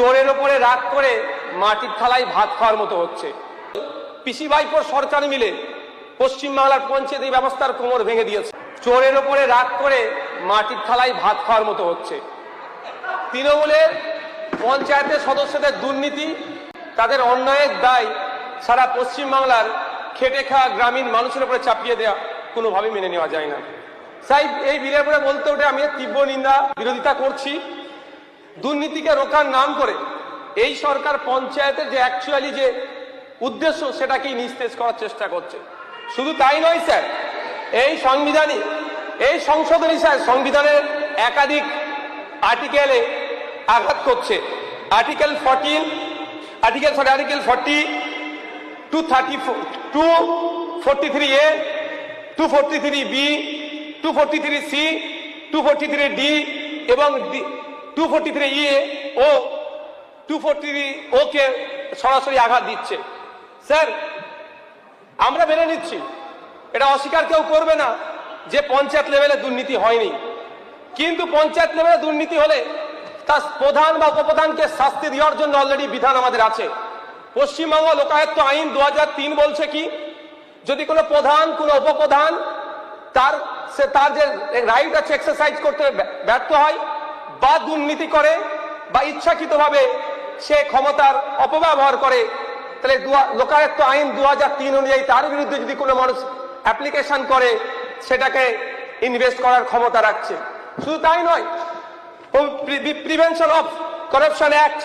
চোরের ওপরে রাগ করে মাটির থালায় ভাত খাওয়ার মতো হচ্ছে। পিসি ভাইপোর সরকার মিলে পশ্চিমবাংলার পঞ্চায়েত ব্যবস্থার কোমর ভেঙে দিয়েছে। চোরের ওপরে রাগ করে মাটির থালায় ভাত খাওয়ার মতো হচ্ছে। তৃণমূলের পঞ্চায়েতের সদস্যদের দুর্নীতি, তাদের অন্যায়ের দায় সারা পশ্চিমবাংলার খেটে খাওয়া গ্রামীণ মানুষের উপরে চাপিয়ে দেওয়া কোনোভাবেই মেনে নেওয়া যায় না। তাই এই বিলের উপরে বলতে ওঠে আমি তীব্র নিন্দা বিরোধিতা করছি। দুর্নীতিকে রোখার নাম করে এই সরকার পঞ্চায়েতের যে অ্যাকচুয়ালি যে উদ্দেশ্য সেটাকেই নিস্তেজ করার চেষ্টা করছে। শুধু তাই নয় স্যার, এই সংশোধনী স্যার সংবিধানের একাধিক আর্টিকেলে আঘাত করছে। Article 14, article 40, 243A, 243B, 243C, 243D এবং 243E ও 243O কে সরাসরি আঘাত দিচ্ছে। স্যার, আমরা মেনে নিচ্ছি, এটা অস্বীকার কেউ করবে না যে পঞ্চায়েত লেভেলে দুর্নীতি হয়নি, কিন্তু পঞ্চায়েত লেভেলে দুর্নীতি হলে তার প্রধান বা উপপ্রধানকে শাস্তি দেওয়ার জন্য অলরেডি বিধান আমাদের আছে। পশ্চিমবঙ্গ লোকায়ত্ত আইন 2003 বলছে কি, যদি কোনো প্রধান কোনো উপপ্রধান তার যে রাইট আছে এক্সারসাইজ করতে ব্যর্থ হয় বা দুর্নীতি করে বা ইচ্ছাকৃতভাবে সে ক্ষমতার অপব্যবহার করে, তাহলে লোকায়ত্ত আইন 2003 অনুযায়ী তার বিরুদ্ধে যদি কোনো মানুষ অ্যাপ্লিকেশন করে সেটাকে ইনভেস্ট করার ক্ষমতা রাখছে। শুধু তাই নয়, প্রিভেনশন অফ করাপশন অ্যাক্ট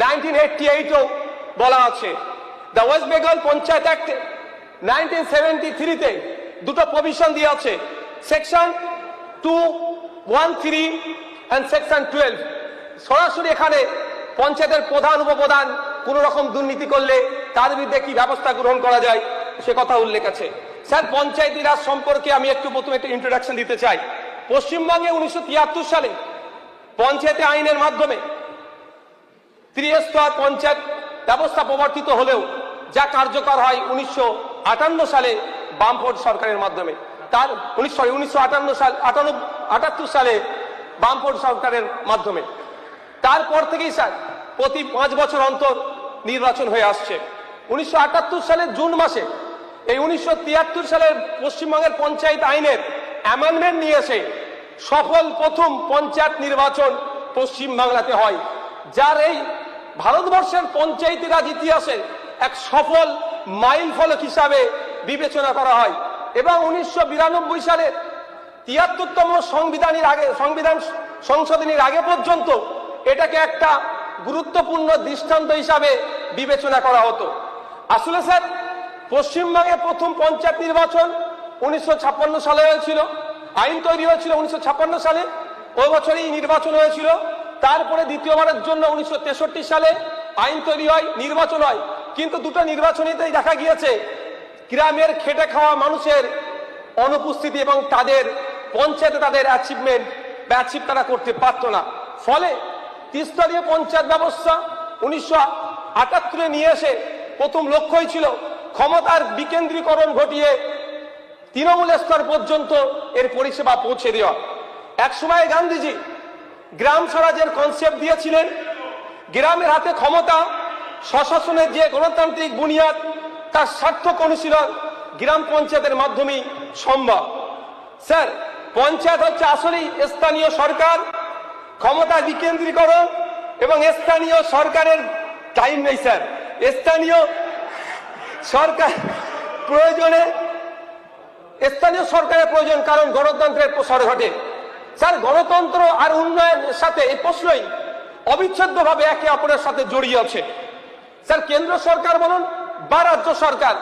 1988ও বলা আছে। The West Bengal panchayat act 1973-তে দুটো প্রভিশন দিয়ে আছে, সেকশন 213 and সেকশন 12। সরাসরি এখানে পঞ্চায়েতের প্রধান উপপ্রধান কোন রকম দুর্নীতি করলে তার বিরুদ্ধে কি ব্যবস্থা গ্রহণ করা যায় সে কথা উল্লেখ আছে। স্যার, পঞ্চায়েতি রাজ সম্পর্কে আমি প্রথমে একটা ইন্ট্রোডাকশন দিতে চাই। পশ্চিমবঙ্গে 1973 সালে পঞ্চায়েতে আইনের মাধ্যমে ত্রিস্তর পঞ্চায়েত ব্যবস্থা প্রবর্তিত হলেও যা কার্যকর হয় 1958 সালে বামফ্রন্ট সরকারের মাধ্যমে। তার 1958 সালে বামফ্রন্ট সরকারের মাধ্যমে। তারপর থেকেই স্যার প্রতি 5 বছর অন্তর নির্বাচন হয়ে আসছে। 1978 সালের জুন মাসে এই 1973 সালের পশ্চিমবঙ্গের পঞ্চায়েত আইনের অ্যামেন্ডমেন্ট নিয়ে এসে সফল প্রথম পঞ্চায়েত নির্বাচন পশ্চিমবাংলাতে হয়, যার এই ভারতবর্ষের পঞ্চায়েতি রাজ ইতিহাসে এক সফল মাইল ফলক হিসাবে বিবেচনা করা হয়। এবং 1992 সালের 73তম সংবিধান সংশোধনীর আগে পর্যন্ত এটাকে একটা গুরুত্বপূর্ণ দৃষ্টান্ত হিসাবে বিবেচনা করা হতো। আসলে স্যার, পশ্চিমবঙ্গে প্রথম পঞ্চায়েত নির্বাচন 1956 সালে হয়েছিল, আইন তৈরি হয়েছিল 1956 সালে, ওই বছরই নির্বাচন হয়েছিল। তারপরে দ্বিতীয়বারের জন্য 1963 সালে আইন তৈরি হয়, নির্বাচন হয়। কিন্তু দুটো নির্বাচনীতেই দেখা গিয়েছে গ্রামের খেটে খাওয়া মানুষের অনুপস্থিতি এবং তাদের পঞ্চায়েতে তাদের অ্যাচিভ তারা করতে পারত না। ফলে ত্রিস্তরীয় পঞ্চায়েত ব্যবস্থা 1978 নিয়ে এসে প্রথম লক্ষ্যই ছিল ক্ষমতার বিকেন্দ্রীকরণ ঘটিয়ে তৃণমূল স্তর পর্যন্ত এর পরিষেবা পৌঁছে দেওয়া। একসময় গান্ধীজি গ্রাম স্বরাজের কনসেপ্ট দিয়েছিলেন, গ্রামের হাতে ক্ষমতা, স্বশাসনের যে গণতান্ত্রিক বুনিয়াদ তার সার্থক অনুশীলন গ্রাম পঞ্চায়েতের মাধ্যমেই সম্ভব। স্যার, পঞ্চায়েত হচ্ছে আসলেই স্থানীয় সরকার, ক্ষমতা বিকেন্দ্রীকরণ এবং স্থানীয় সরকারের টাইম নেই স্যার, স্থানীয় সরকার প্রয়োজনে স্থানীয় সরকারের প্রয়োজন, কারণ গণতন্ত্রের প্রসার ঘটে। স্যার, গণতন্ত্র আর উন্নয়নের সাথে এই প্রশ্নই অবিচ্ছেদ্যভাবে একে অপরের সাথে জড়িয়ে আছে। স্যার, কেন্দ্র সরকার বলুন বা রাজ্য সরকার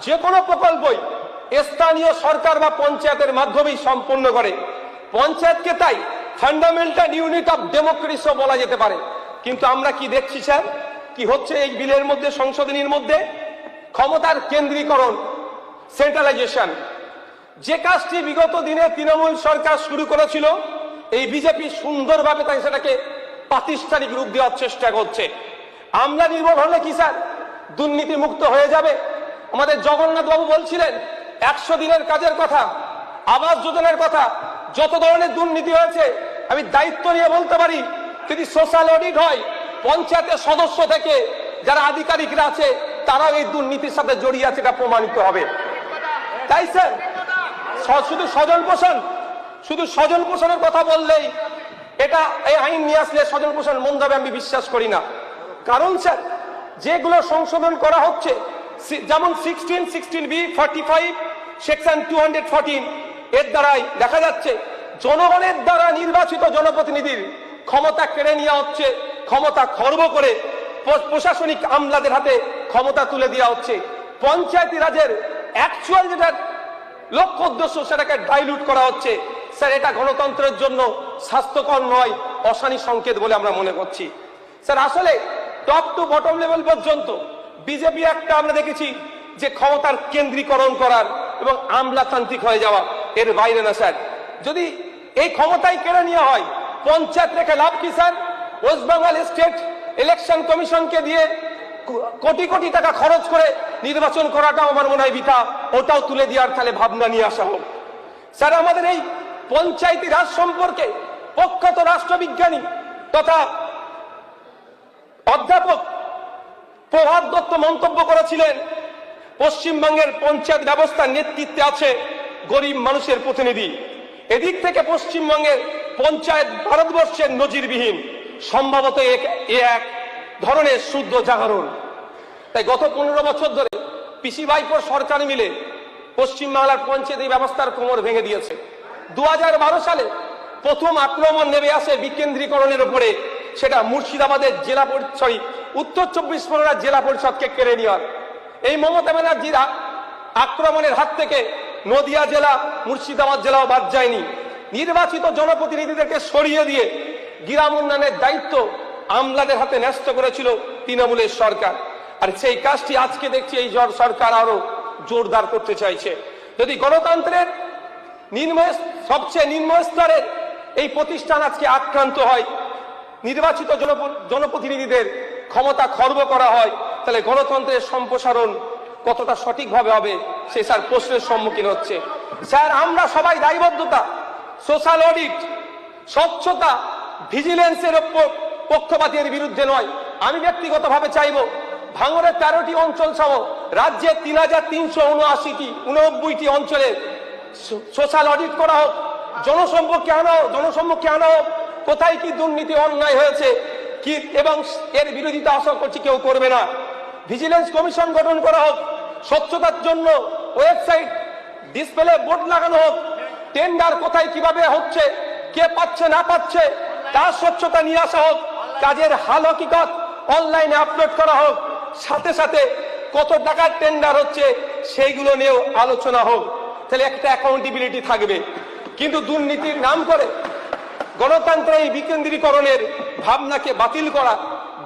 যে কোনো প্রকল্পই স্থানীয় সরকার বা পঞ্চায়েতের মাধ্যমেই সম্পন্ন করে। পঞ্চায়েতকে তাই ফান্ডামেন্টাল ইউনিট অফ ডেমোক্রেসিও বলা যেতে পারে। কিন্তু আমরা কি দেখছি স্যার, কি হচ্ছে এই বিলের মধ্যে, সংশোধনীর মধ্যে? ক্ষমতার কেন্দ্রীকরণ, সেন্ট্রালাইজেশন। যে কাজটি বিগত দিনে তৃণমূল সরকার শুরু করেছিল, এই বিজেপি সুন্দরভাবে তাই সেটাকে প্রাতিষ্ঠানিক রূপ দেওয়ার চেষ্টা করছে। আমরা নির্ভর হলে কি স্যার দুর্নীতি মুক্ত হয়ে যাবে? আমাদের জগন্নাথ বাবু বলছিলেন 100 দিনের কাজের কথা, আবাস যোজনার কথা, যত ধরনের দুর্নীতি হয়েছে আমি দায়িত্ব নিয়ে বলতে পারি, যদি সোশ্যাল অডিট হয় পঞ্চায়েতের সদস্য থেকে যারা আধিকারিকরা আছে তারাও এই দুর্নীতির সাথে জড়িয়ে আছে, এটা প্রমাণিত হবে। তাই স্যার শুধু স্বজন পোষণের কথা বললেই এটা এই আইন নিয়ে আসলে স্বজন পোষণ মন্দ হবে আমি বিশ্বাস করি না। কারণ স্যার যেগুলো সংশোধন করা হচ্ছে যেমন 16B 45 সেকশন 214 এর দ্বারাই দেখা যাচ্ছে জনগণের দ্বারা নির্বাচিত জনপ্রতিনিধির ক্ষমতা কেড়ে নেওয়া হচ্ছে, ক্ষমতা খর্ব করে প্রশাসনিক আমলাদের হাতে ক্ষমতা তুলে দেওয়া হচ্ছে। পঞ্চায়েতি রাজের অ্যাকচুয়াল যেটা লক্ষ্য উদ্দেশ্য সেটাকে ডাইলুট করা হচ্ছে। স্যার এটা গণতন্ত্রের জন্য স্বাস্থ্যকর নয়, অশানী সংকেত বলে আমরা মনে করছি। স্যার আসলে টপ টু বটম লেভেল পর্যন্ত বিজেপি একটা আমরা দেখেছি যে ক্ষমতার কেন্দ্রীকরণ করার এবং আমলাতান্ত্রিক হয়ে যাওয়া, এর বাইরে না স্যার। যদি এই ক্ষমতাই কেড়ে নেওয়া হয় পঞ্চায়েত রেখে লাভ কি sir? West Bengal state election কমিশনকে দিয়ে কোটি কোটি টাকা খরচ করে নির্বাচন করাটাও আমার মনে হয় বৃথা, ওটাও তুলে দেওয়ার তাহলে ভাবনা নিয়ে আসা হোক। স্যার আমাদের এই পঞ্চায়েতি রাজ সম্পর্কে প্রখ্যাত রাষ্ট্রবিজ্ঞানী তথা অধ্যাপক প্রভাত দত্ত মন্তব্য করেছিলেন, পশ্চিমবঙ্গের পঞ্চায়েত ব্যবস্থার নেতৃত্বে আছে গরিব মানুষের প্রতিনিধি। এদিক থেকে পশ্চিমবঙ্গের পঞ্চায়েত ভারতবর্ষের নজিরবিহীন, সম্ভবত এক ধরনের শুদ্ধ জাগরণ। তাই গত 15 বছর ধরে পিসি ভাইপোর সরকার মিলে পশ্চিমবাংলার পঞ্চায়েত ব্যবস্থার কোমর ভেঙে দিয়েছে। 2012 সালে প্রথম আক্রমণ নেমে আসে বিকেন্দ্রীকরণের উপরে, সেটা মুর্শিদাবাদের জেলা পরিষদ, উত্তর 24 পরগনার জেলা পরিষদকে কেড়ে নেওয়ার। এই মমতা ব্যানার্জির আক্রমণের হাত থেকে নদিয়া জেলা, মুর্শিদাবাদ জেলাও বাদ যায়নি। নির্বাচিত জনপ্রতিনিধিদেরকে সরিয়ে দিয়ে গ্রাম উন্নয়নের দায়িত্ব আমলাদের হাতে ন্যস্ত করেছিল তৃণমূলের সরকার। আর সেই কাজটি আজকে দেখছি এই সরকার আরো জোরদার করতে চাইছে। যদি গণতন্ত্রের সবচেয়ে নিম্ন স্তরের এই প্রতিষ্ঠান আজকে আক্রান্ত হয়, নির্বাচিত জনপ্রতিনিধিদের ক্ষমতা খর্ব করা হয়, তাহলে গণতন্ত্রের সম্প্রসারণ কতটা সঠিকভাবে হবে সে স্যার প্রশ্নের সম্মুখীন হচ্ছে। স্যার আমরা সবাই দায়বদ্ধতা, সোশ্যাল অডিট, স্বচ্ছতা, ভিজিলেন্সের পক্ষপাতের বিরুদ্ধে নয়। আমি ব্যক্তিগতভাবে চাইব ভাঙড়ের 13টি অঞ্চল সহ রাজ্যের 3379টি অঞ্চলে সোশ্যাল অডিট করা হোক, জনসম্মুখে আনা হোক কোথায় কি দুর্নীতি অন্যায় হয়েছে কি, এবং এর বিরোধিতা আশা করছি কেউ করবে না। ভিজিলেন্স কমিশন গঠন করা হোক, স্বচ্ছতার জন্য ওয়েবসাইট ডিসপ্লে বোর্ড লাগানো হোক, টেন্ডার কোথায় কিভাবে হচ্ছে, কে পাচ্ছে না পাচ্ছে তার স্বচ্ছতা নিয়ে আসা হোক, কাজের হাল হকিকত অনলাইনে আপলোড করা হোক, সাথে সাথে কত টাকার টেন্ডার হচ্ছে সেইগুলো নিয়েও আলোচনা হোক, তাহলে একটা অ্যাকাউন্টেবিলিটি থাকবে। কিন্তু দুর্নীতির নাম করে গণতন্ত্রের এই বিকেন্দ্রীকরণের ভাবনাকে বাতিল করা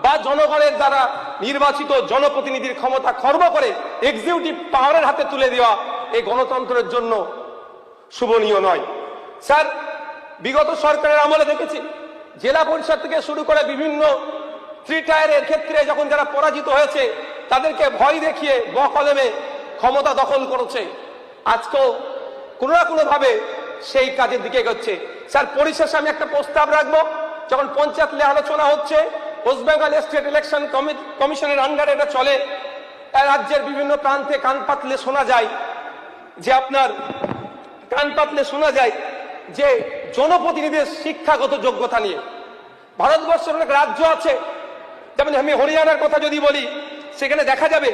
বা জনগণের দ্বারা নির্বাচিত জনপ্রতিনিধির ক্ষমতা খর্ব করে এক্সিকিউটিভ পাওয়ারের হাতে তুলে দেওয়া এই গণতন্ত্রের জন্য শুভনীয় নয়। স্যার বিগত সরকারের আমলে দেখেছি জেলা পরিষদ থেকে শুরু করে বিভিন্ন 3 টায়ারের ক্ষেত্রে যখন যারা পরাজিত হয়েছে তাদেরকে ভয় দেখিয়ে বকলমে ক্ষমতা দখল করেছে, আজকেও কোনো না কোনো ভাবে সেই কাজের দিকে এগোচ্ছে। স্যার পরিশেষে আমি একটা প্রস্তাব রাখবো, যখন পঞ্চায়েত নিয়ে আলোচনা হচ্ছে, ওয়েস্ট বেঙ্গল স্টেট ইলেকশন কমিশনের আন্ডারে এটা চলে, রাজ্যের বিভিন্ন প্রান্তে কান পাতলে শোনা যায় যে জনপ্রতিনিধিদের শিক্ষাগত যোগ্যতা নিয়ে ভারতবর্ষের অনেক রাজ্য আছে, যেমন আমি হরিয়ানার কথা যদি বলি, সেখানে দেখা যাবে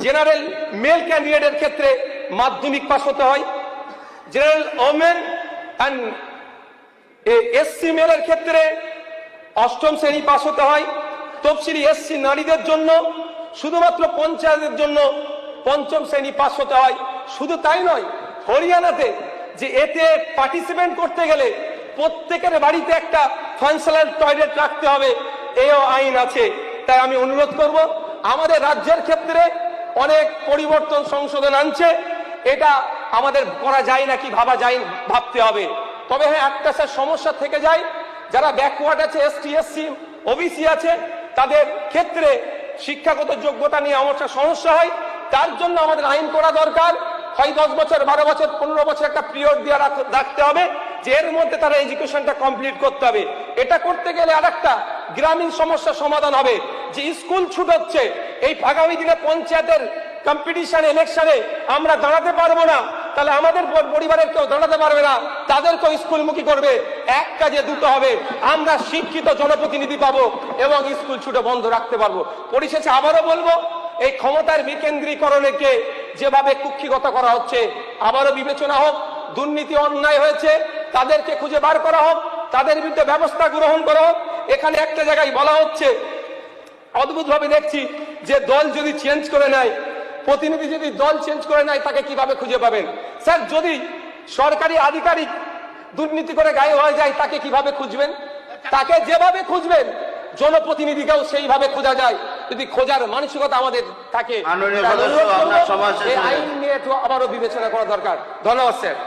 জেনারেল মেল ক্যান্ডিডেটের ক্ষেত্রে মাধ্যমিক পাস হতে হয়, জেনারেল ওমেন অ্যান্ড এসসি মেলের ক্ষেত্রে 8ম শ্রেণী পাস হতে হয়, তফসিলি এসসি নারীদের জন্য শুধুমাত্র পঞ্চায়েতের জন্য 5ম শ্রেণী পাস হতে হয়। শুধু তাই নয়, হরিয়ানাতে যে এতে পার্টিসিপেট করতে গেলে প্রত্যেকের বাড়িতে একটা ফাংশনাল টয়লেট রাখতে হবে, এও আইন আছে। তাই আমি অনুরোধ করব, আমাদের রাজ্যের ক্ষেত্রে অনেক পরিবর্তন সংশোধন আনছে, এটা আমাদের করা যায় নাকি ভাবতে হবে। তবে হ্যাঁ একটা স্যার সমস্যা থেকে যায়, যারা ব্যাকওয়ার্ড আছে, এসটি এসসি ওবিসি আছে, তাদের ক্ষেত্রে শিক্ষাগত যোগ্যতা নিয়ে আমার সমস্যা হয়। তার জন্য আমাদের আইন করা দরকার, হয় 10 বছর 12 বছর 15 বছর একটা পিরিয়ড দিয়ে রাখতে হবে, যে এর মধ্যে তারা এডুকেশনটা কমপ্লিট করতে হবে। এটা করতে গেলে আরেকটা গ্রামীণ সমস্যার সমাধান হবে। যে স্কুল ছুট হচ্ছে, এই আগামী দিনে পঞ্চায়েতের কম্পিটিশন ইলেকশনে আমরা দাঁড়াতে পারবো না, তাহলে আমাদের পরিবারের কেউ দাঁড়াতে পারবে না, তাদেরকেও স্কুলমুখী করবে। এক কাজে দুটো হবে, আমরা শিক্ষিত জনপ্রতিনিধি পাবো এবং স্কুল ছুটে বন্ধ রাখতে পারবো। পরিশেষে আবারও বলবো, এই ক্ষমতার বিকেন্দ্রীকরণকে যেভাবে কুক্ষিগত করা হচ্ছে আবারও বিবেচনা হোক। দুর্নীতি অন্যায় হয়েছে, তাদেরকে খুঁজে বার করা হোক, তাদের বিরুদ্ধে ব্যবস্থা গ্রহণ করা হোক। এখানে একটা জায়গায় বলা হচ্ছে, অদ্ভুত ভাবে দেখছি যে দল যদি চেঞ্জ করে নেয়, প্রতিনিধি যদি দল চেঞ্জ করে নেয়, তাকে কিভাবে খুঁজে পাবেন? স্যার, যদি সরকারি আধিকারিক দুর্নীতি করে গায়েব হয়ে যায়, তাকে কিভাবে খুঁজবেন? তাকে যেভাবে খুঁজবেন জনপ্রতিনিধিকেও সেইভাবে খোঁজা যায়, যদি খোঁজার মানসিকতা আমাদের থাকে। মাননীয় সদস্য, আপনার সভা শেষ হয়ে গেছে। এই আইন নিয়ে একটু আবারও বিবেচনা করা দরকার। ধন্যবাদ স্যার।